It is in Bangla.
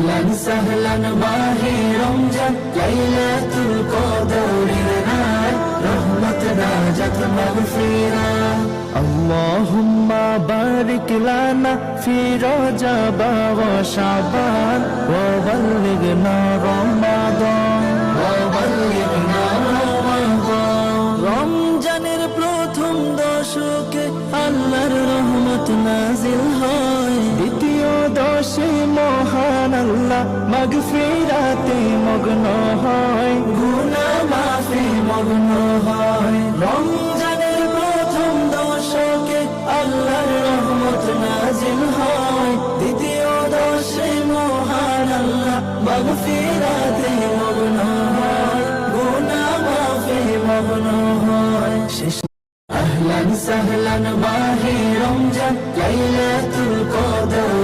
আহলান সাহলান মাহে রমজান লাইলাতুল কদরের রাত রহমত নাজাত মাগফিরাত আল্লাহুম্মা বারিক লানা ফি রজব ওয়া শাবান ওয়া বাল্লিগনা রমাদান রমজানের প্রথম দশকে আল্লাহর রহমত নাজিল হয়, দ্বিতীয় দশে মহান আল্লাহ মাগফিরাতে মগ্ন হয়, গুনাহ মাফে মগ্ন হয়। রমজানের প্রথম দশকে আল্লাহর রহমত নাজিল হয়, দ্বিতীয় দশে মহান আল্লাহ মাগফিরাতে মগ্ন হয়, গুনাহ মাফে মগ্ন হয়। আহলান সাহলান মাহে রমজান লাইলাতুল কদর